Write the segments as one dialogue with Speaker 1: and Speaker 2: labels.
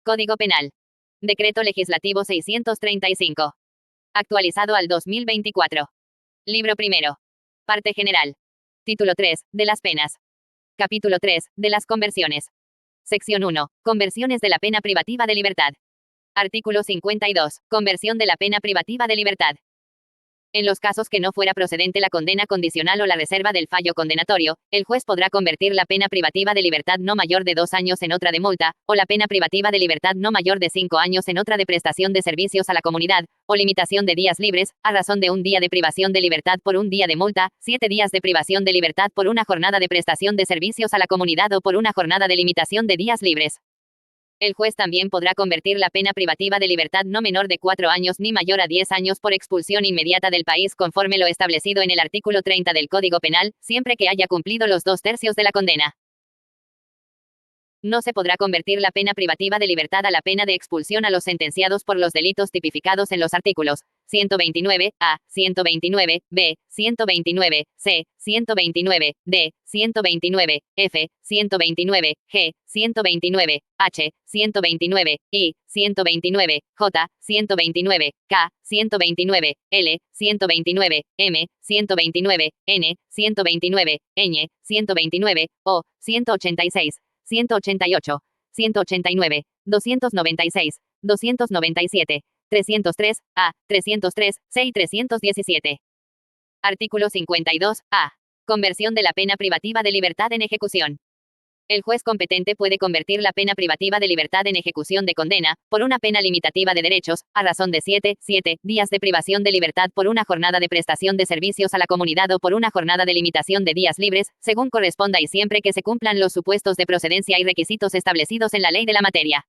Speaker 1: Código Penal. Decreto Legislativo 635. Actualizado al 2024. Libro primero. Parte general. Título 3. De las penas. Capítulo 3. De las conversiones. Sección 1. Conversiones de la pena privativa de libertad. Artículo 52. Conversión de la pena privativa de libertad. En los casos que no fuera procedente la condena condicional o la reserva del fallo condenatorio, el juez podrá convertir la pena privativa de libertad no mayor de 2 años en otra de multa, o la pena privativa de libertad no mayor de 5 años en otra de prestación de servicios a la comunidad, o limitación de días libres, a razón de 1 día de privación de libertad por 1 día de multa, 7 días de privación de libertad por una jornada de prestación de servicios a la comunidad o por una jornada de limitación de días libres. El juez también podrá convertir la pena privativa de libertad no menor de 4 años ni mayor a 10 años por expulsión inmediata del país conforme lo establecido en el artículo 30 del Código Penal, siempre que haya cumplido los 2/3 de la condena. No se podrá convertir la pena privativa de libertad a la pena de expulsión a los sentenciados por los delitos tipificados en los artículos 129A, 129B, 129C, 129D, 129F, 129G, 129H, 129I, 129J, 129K, 129L, 129M, 129N, 129Ñ, 129O, 186. 188, 189, 296, 297, 303, A, 303, C y 317. Artículo 52, A. Conversión de la pena privativa de libertad en ejecución. El juez competente puede convertir la pena privativa de libertad en ejecución de condena, por una pena limitativa de derechos, a razón de 7 días de privación de libertad por una jornada de prestación de servicios a la comunidad o por una jornada de limitación de días libres, según corresponda y siempre que se cumplan los supuestos de procedencia y requisitos establecidos en la ley de la materia.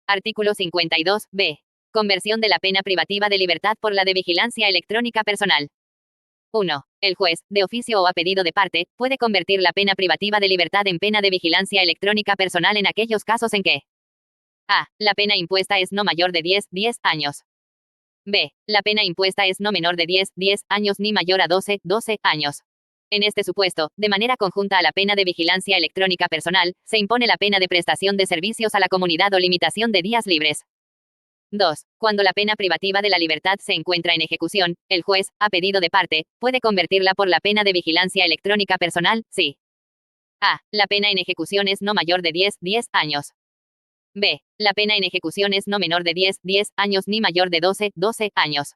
Speaker 1: Artículo 52, B. Conversión de la pena privativa de libertad por la de vigilancia electrónica personal. 1. El juez, de oficio o a pedido de parte, puede convertir la pena privativa de libertad en pena de vigilancia electrónica personal en aquellos casos en que a. La pena impuesta es no mayor de 10 años. b. La pena impuesta es no menor de 10 años ni mayor a 12 años. En este supuesto, de manera conjunta a la pena de vigilancia electrónica personal, se impone la pena de prestación de servicios a la comunidad o limitación de días libres. 2. Cuando la pena privativa de la libertad se encuentra en ejecución, el juez, a pedido de parte, puede convertirla por la pena de vigilancia electrónica personal, si a. La pena en ejecución es no mayor de 10 años. b. La pena en ejecución es no menor de 10 años ni mayor de 12 años.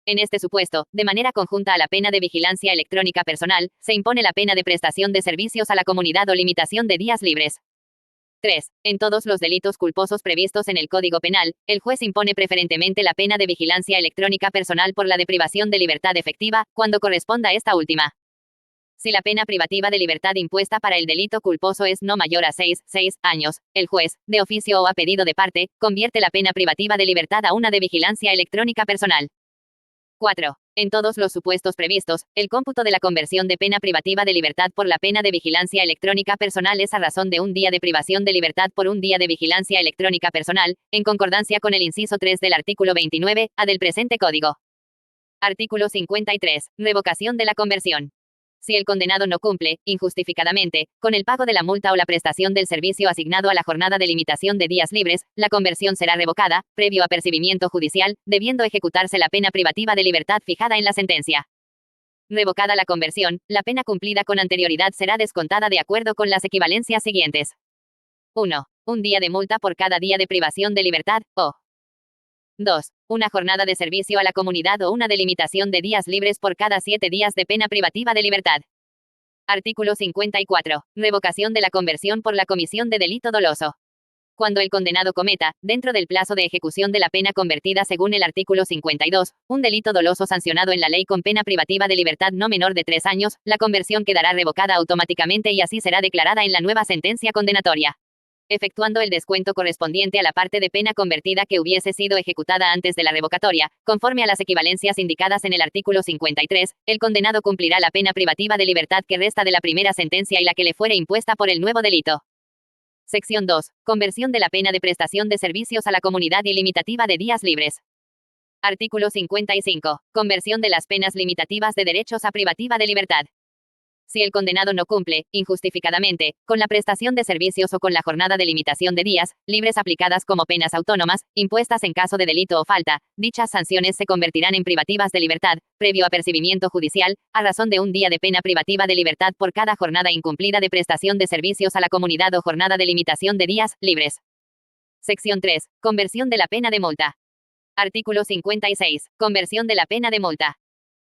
Speaker 1: En este supuesto, de manera conjunta a la pena de vigilancia electrónica personal, se impone la pena de prestación de servicios a la comunidad o limitación de días libres. 3. En todos los delitos culposos previstos en el Código Penal, el juez impone preferentemente la pena de vigilancia electrónica personal por la de privación de libertad efectiva, cuando corresponda esta última. Si la pena privativa de libertad impuesta para el delito culposo es no mayor a 6 años, el juez, de oficio o a pedido de parte, convierte la pena privativa de libertad a una de vigilancia electrónica personal. 4. En todos los supuestos previstos, el cómputo de la conversión de pena privativa de libertad por la pena de vigilancia electrónica personal es a razón de 1 día de privación de libertad por 1 día de vigilancia electrónica personal, en concordancia con el inciso 3 del artículo 29A del presente Código. Artículo 53. Revocación de la conversión. Si el condenado no cumple, injustificadamente, con el pago de la multa o la prestación del servicio asignado a la jornada de limitación de días libres, la conversión será revocada, previo apercibimiento judicial, debiendo ejecutarse la pena privativa de libertad fijada en la sentencia. Revocada la conversión, la pena cumplida con anterioridad será descontada de acuerdo con las equivalencias siguientes. 1. 1 día de multa por cada día de privación de libertad, o 2. Una jornada de servicio a la comunidad o una delimitación de días libres por cada 7 días de pena privativa de libertad. Artículo 54. Revocación de la conversión por la comisión de delito doloso. Cuando el condenado cometa, dentro del plazo de ejecución de la pena convertida según el artículo 52, un delito doloso sancionado en la ley con pena privativa de libertad no menor de 3 años, la conversión quedará revocada automáticamente y así será declarada en la nueva sentencia condenatoria, efectuando el descuento correspondiente a la parte de pena convertida que hubiese sido ejecutada antes de la revocatoria, conforme a las equivalencias indicadas en el artículo 53, el condenado cumplirá la pena privativa de libertad que resta de la primera sentencia y la que le fuere impuesta por el nuevo delito. Sección 2. Conversión de la pena de prestación de servicios a la comunidad y limitativa de días libres. Artículo 55. Conversión de las penas limitativas de derechos a privativa de libertad. Si el condenado no cumple, injustificadamente, con la prestación de servicios o con la jornada de limitación de días, libres aplicadas como penas autónomas, impuestas en caso de delito o falta, dichas sanciones se convertirán en privativas de libertad, previo apercibimiento judicial, a razón de un día de pena privativa de libertad por cada jornada incumplida de prestación de servicios a la comunidad o jornada de limitación de días, libres. Sección 3. Conversión de la pena de multa. Artículo 56. Conversión de la pena de multa.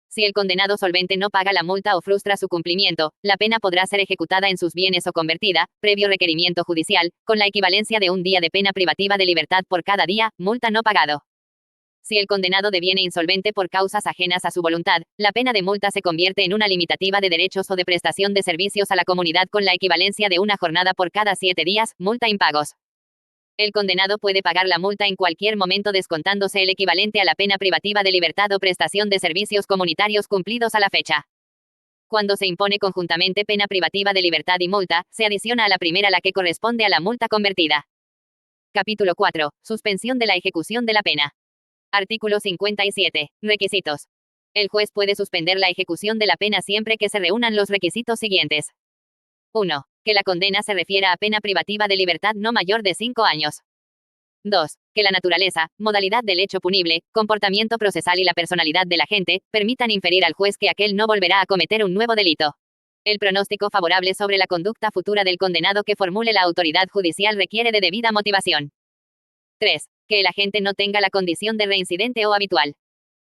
Speaker 1: Si el condenado solvente no paga la multa o frustra su cumplimiento, la pena podrá ser ejecutada en sus bienes o convertida, previo requerimiento judicial, con la equivalencia de un día de pena privativa de libertad por cada día, multa no pagado. Si el condenado deviene insolvente por causas ajenas a su voluntad, la pena de multa se convierte en una limitativa de derechos o de prestación de servicios a la comunidad con la equivalencia de una jornada por cada 7 días, multa impagos. El condenado puede pagar la multa en cualquier momento descontándose el equivalente a la pena privativa de libertad o prestación de servicios comunitarios cumplidos a la fecha. Cuando se impone conjuntamente pena privativa de libertad y multa, se adiciona a la primera la que corresponde a la multa convertida. Capítulo 4. Suspensión de la ejecución de la pena. Artículo 57. Requisitos. El juez puede suspender la ejecución de la pena siempre que se reúnan los requisitos siguientes. 1. Que la condena se refiera a pena privativa de libertad no mayor de 5 años. 2. Que la naturaleza, modalidad del hecho punible, comportamiento procesal y la personalidad del agente, permitan inferir al juez que aquel no volverá a cometer un nuevo delito. El pronóstico favorable sobre la conducta futura del condenado que formule la autoridad judicial requiere de debida motivación. 3. Que el agente no tenga la condición de reincidente o habitual.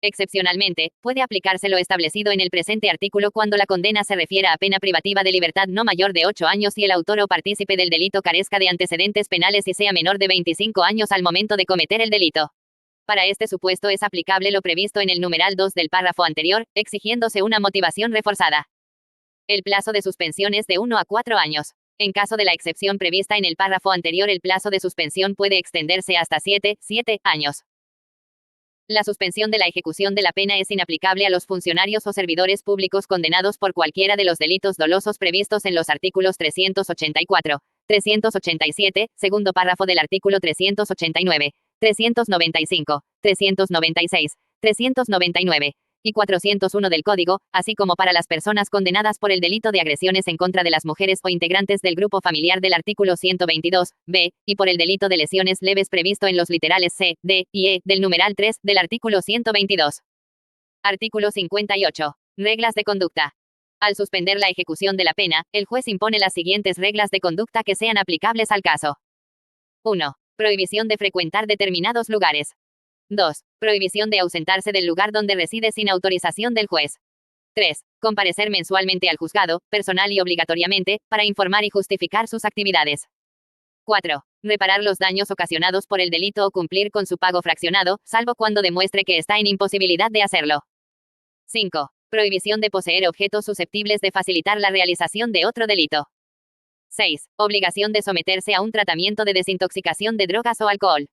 Speaker 1: Excepcionalmente, puede aplicarse lo establecido en el presente artículo cuando la condena se refiera a pena privativa de libertad no mayor de 8 años y el autor o partícipe del delito carezca de antecedentes penales y sea menor de 25 años al momento de cometer el delito. Para este supuesto es aplicable lo previsto en el numeral 2 del párrafo anterior, exigiéndose una motivación reforzada. El plazo de suspensión es de 1 a 4 años. En caso de la excepción prevista en el párrafo anterior, el plazo de suspensión puede extenderse hasta 7 años. La suspensión de la ejecución de la pena es inaplicable a los funcionarios o servidores públicos condenados por cualquiera de los delitos dolosos previstos en los artículos 384, 387, segundo párrafo del artículo 389, 395, 396, 399 y 401 del Código, así como para las personas condenadas por el delito de agresiones en contra de las mujeres o integrantes del grupo familiar del artículo 122, b, y por el delito de lesiones leves previsto en los literales c, d y e del numeral 3 del artículo 122. Artículo 58. Reglas de conducta. Al suspender la ejecución de la pena, el juez impone las siguientes reglas de conducta que sean aplicables al caso. 1. Prohibición de frecuentar determinados lugares. 2. Prohibición de ausentarse del lugar donde reside sin autorización del juez. 3. Comparecer mensualmente al juzgado, personal y obligatoriamente, para informar y justificar sus actividades. 4. Reparar los daños ocasionados por el delito o cumplir con su pago fraccionado, salvo cuando demuestre que está en imposibilidad de hacerlo. 5. Prohibición de poseer objetos susceptibles de facilitar la realización de otro delito. 6. Obligación de someterse a un tratamiento de desintoxicación de drogas o alcohol.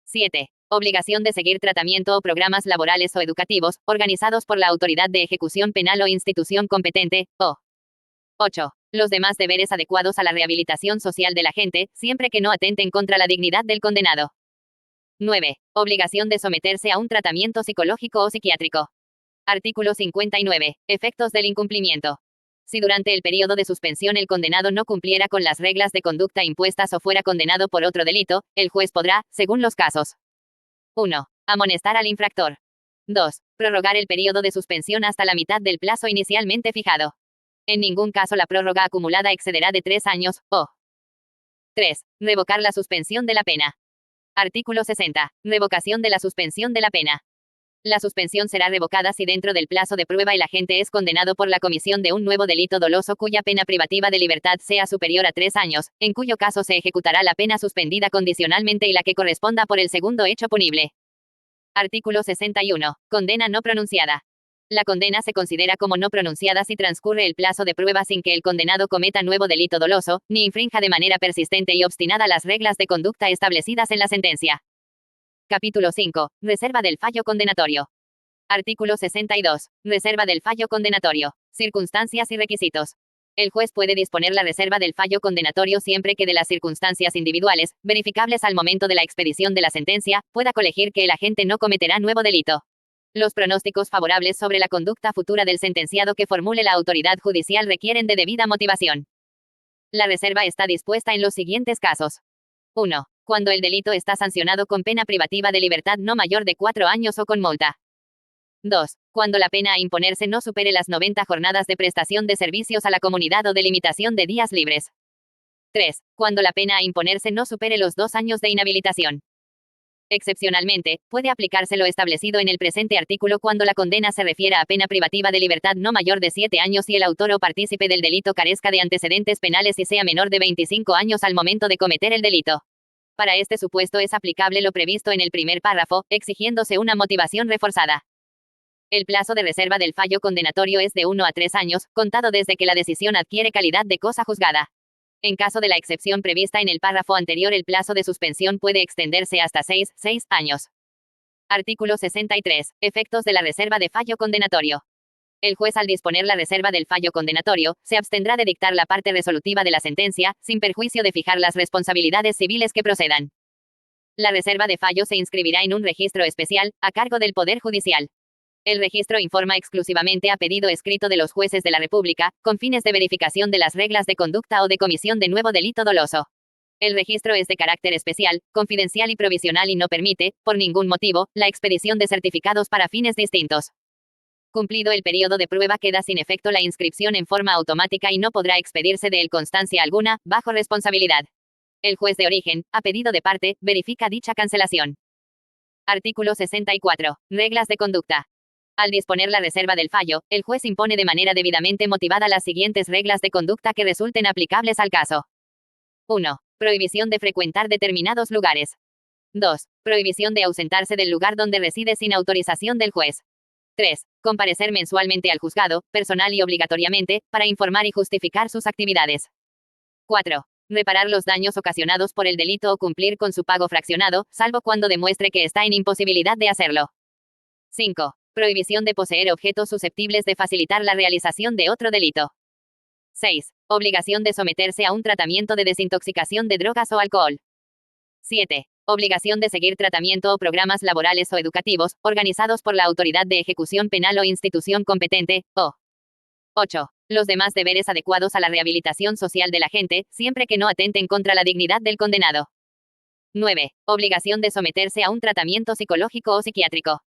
Speaker 1: 7. Obligación de seguir tratamiento o programas laborales o educativos, organizados por la autoridad de ejecución penal o institución competente, o 8. Los demás deberes adecuados a la rehabilitación social del agente, siempre que no atenten contra la dignidad del condenado. 9. Obligación de someterse a un tratamiento psicológico o psiquiátrico. Artículo 59. Efectos del incumplimiento. Si durante el periodo de suspensión el condenado no cumpliera con las reglas de conducta impuestas o fuera condenado por otro delito, el juez podrá, según los casos: 1. Amonestar al infractor. 2. Prorrogar el periodo de suspensión hasta la mitad del plazo inicialmente fijado. En ningún caso la prórroga acumulada excederá de 3 años, o 3. Revocar la suspensión de la pena. Artículo 60. Revocación de la suspensión de la pena. La suspensión será revocada si dentro del plazo de prueba el agente es condenado por la comisión de un nuevo delito doloso cuya pena privativa de libertad sea superior a 3 años, en cuyo caso se ejecutará la pena suspendida condicionalmente y la que corresponda por el segundo hecho punible. Artículo 61. Condena no pronunciada. La condena se considera como no pronunciada si transcurre el plazo de prueba sin que el condenado cometa nuevo delito doloso, ni infrinja de manera persistente y obstinada las reglas de conducta establecidas en la sentencia. Capítulo 5. Reserva del fallo condenatorio. Artículo 62. Reserva del fallo condenatorio. Circunstancias y requisitos. El juez puede disponer la reserva del fallo condenatorio siempre que de las circunstancias individuales, verificables al momento de la expedición de la sentencia, pueda colegir que el agente no cometerá nuevo delito. Los pronósticos favorables sobre la conducta futura del sentenciado que formule la autoridad judicial requieren de debida motivación. La reserva está dispuesta en los siguientes casos. 1. Cuando el delito está sancionado con pena privativa de libertad no mayor de 4 años o con multa. 2. Cuando la pena a imponerse no supere las 90 jornadas de prestación de servicios a la comunidad o de limitación de días libres. 3. Cuando la pena a imponerse no supere los 2 años de inhabilitación. Excepcionalmente, puede aplicarse lo establecido en el presente artículo cuando la condena se refiera a pena privativa de libertad no mayor de 7 años y el autor o partícipe del delito carezca de antecedentes penales y sea menor de 25 años al momento de cometer el delito. Para este supuesto es aplicable lo previsto en el primer párrafo, exigiéndose una motivación reforzada. El plazo de reserva del fallo condenatorio es de 1 a 3 años, contado desde que la decisión adquiere calidad de cosa juzgada. En caso de la excepción prevista en el párrafo anterior, el plazo de suspensión puede extenderse hasta 6 años. Artículo 63. Efectos de la reserva de fallo condenatorio. El juez, al disponer la reserva del fallo condenatorio, se abstendrá de dictar la parte resolutiva de la sentencia, sin perjuicio de fijar las responsabilidades civiles que procedan. La reserva de fallo se inscribirá en un registro especial, a cargo del Poder Judicial. El registro informa exclusivamente a pedido escrito de los jueces de la República, con fines de verificación de las reglas de conducta o de comisión de nuevo delito doloso. El registro es de carácter especial, confidencial y provisional y no permite, por ningún motivo, la expedición de certificados para fines distintos. Cumplido el periodo de prueba, queda sin efecto la inscripción en forma automática y no podrá expedirse de él constancia alguna, bajo responsabilidad. El juez de origen, a pedido de parte, verifica dicha cancelación. Artículo 64. Reglas de conducta. Al disponer la reserva del fallo, el juez impone de manera debidamente motivada las siguientes reglas de conducta que resulten aplicables al caso. 1. Prohibición de frecuentar determinados lugares. 2. Prohibición de ausentarse del lugar donde reside sin autorización del juez. 3. Comparecer mensualmente al juzgado, personal y obligatoriamente, para informar y justificar sus actividades. 4. Reparar los daños ocasionados por el delito o cumplir con su pago fraccionado, salvo cuando demuestre que está en imposibilidad de hacerlo. 5. Prohibición de poseer objetos susceptibles de facilitar la realización de otro delito. 6. Obligación de someterse a un tratamiento de desintoxicación de drogas o alcohol. 7. Obligación de seguir tratamiento o programas laborales o educativos, organizados por la autoridad de ejecución penal o institución competente, o 8. Los demás deberes adecuados a la rehabilitación social del agente, siempre que no atenten contra la dignidad del condenado. 9. Obligación de someterse a un tratamiento psicológico o psiquiátrico.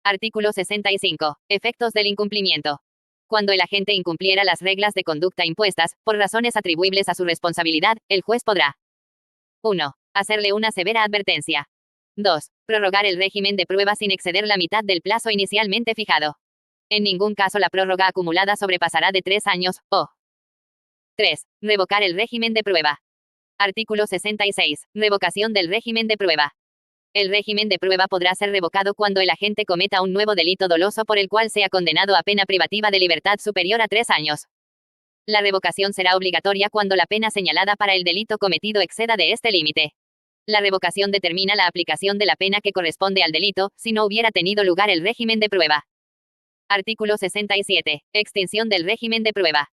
Speaker 1: Artículo 65. Efectos del incumplimiento. Cuando el agente incumpliera las reglas de conducta impuestas, por razones atribuibles a su responsabilidad, el juez podrá: 1. Hacerle una severa advertencia. 2. Prorrogar el régimen de prueba sin exceder la mitad del plazo inicialmente fijado. En ningún caso la prórroga acumulada sobrepasará de 3 años, o 3. Revocar el régimen de prueba. Artículo 66. Revocación del régimen de prueba. El régimen de prueba podrá ser revocado cuando el agente cometa un nuevo delito doloso por el cual sea condenado a pena privativa de libertad superior a 3 años. La revocación será obligatoria cuando la pena señalada para el delito cometido exceda de este límite. La revocación determina la aplicación de la pena que corresponde al delito, si no hubiera tenido lugar el régimen de prueba. Artículo 67. Extinción del régimen de prueba.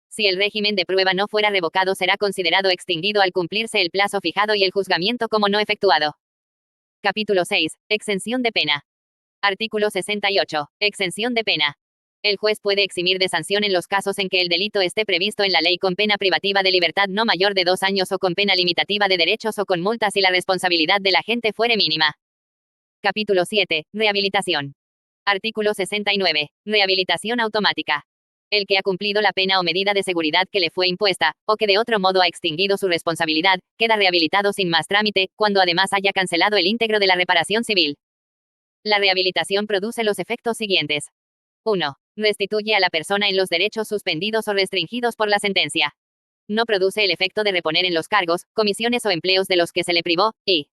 Speaker 1: Si el régimen de prueba no fuera revocado, será considerado extinguido al cumplirse el plazo fijado y el juzgamiento como no efectuado. Capítulo 6. Exención de pena. Artículo 68. Exención de pena. El juez puede eximir de sanción en los casos en que el delito esté previsto en la ley con pena privativa de libertad no mayor de 2 años o con pena limitativa de derechos o con multas si la responsabilidad del agente fuere mínima. Capítulo 7. Rehabilitación. Artículo 69. Rehabilitación automática. El que ha cumplido la pena o medida de seguridad que le fue impuesta, o que de otro modo ha extinguido su responsabilidad, queda rehabilitado sin más trámite, cuando además haya cancelado el íntegro de la reparación civil. La rehabilitación produce los efectos siguientes. 1. Restituye a la persona en los derechos suspendidos o restringidos por la sentencia. No produce el efecto de reponer en los cargos, comisiones o empleos de los que se le privó, y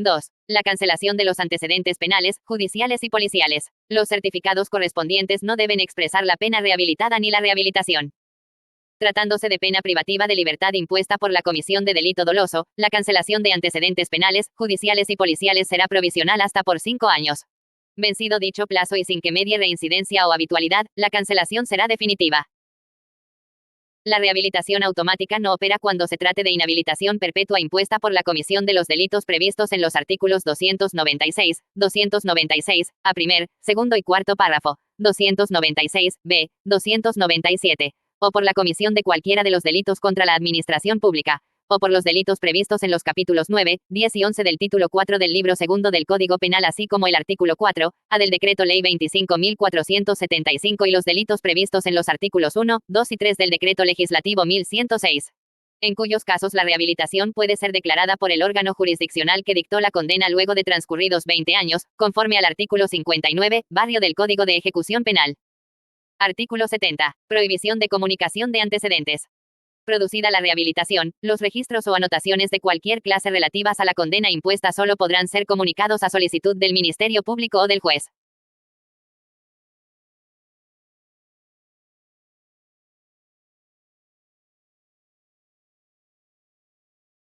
Speaker 1: 2. La cancelación de los antecedentes penales, judiciales y policiales. Los certificados correspondientes no deben expresar la pena rehabilitada ni la rehabilitación. Tratándose de pena privativa de libertad impuesta por la comisión de delito doloso, la cancelación de antecedentes penales, judiciales y policiales será provisional hasta por 5 años. Vencido dicho plazo y sin que medie reincidencia o habitualidad, la cancelación será definitiva. La rehabilitación automática no opera cuando se trate de inhabilitación perpetua impuesta por la comisión de los delitos previstos en los artículos 296, 296, a primer, segundo y cuarto párrafo, 296, b, 297, o por la comisión de cualquiera de los delitos contra la administración pública, o por los delitos previstos en los capítulos 9, 10 y 11 del título 4 del libro segundo del Código Penal, así como el artículo 4, a del Decreto Ley 25.475 y los delitos previstos en los artículos 1, 2 y 3 del Decreto Legislativo 1106. En cuyos casos la rehabilitación puede ser declarada por el órgano jurisdiccional que dictó la condena luego de transcurridos 20 años, conforme al artículo 59, barrio del Código de Ejecución Penal. Artículo 70. Prohibición de comunicación de antecedentes. Producida la rehabilitación, los registros o anotaciones de cualquier clase relativas a la condena impuesta solo podrán ser comunicados a solicitud del Ministerio Público o del juez.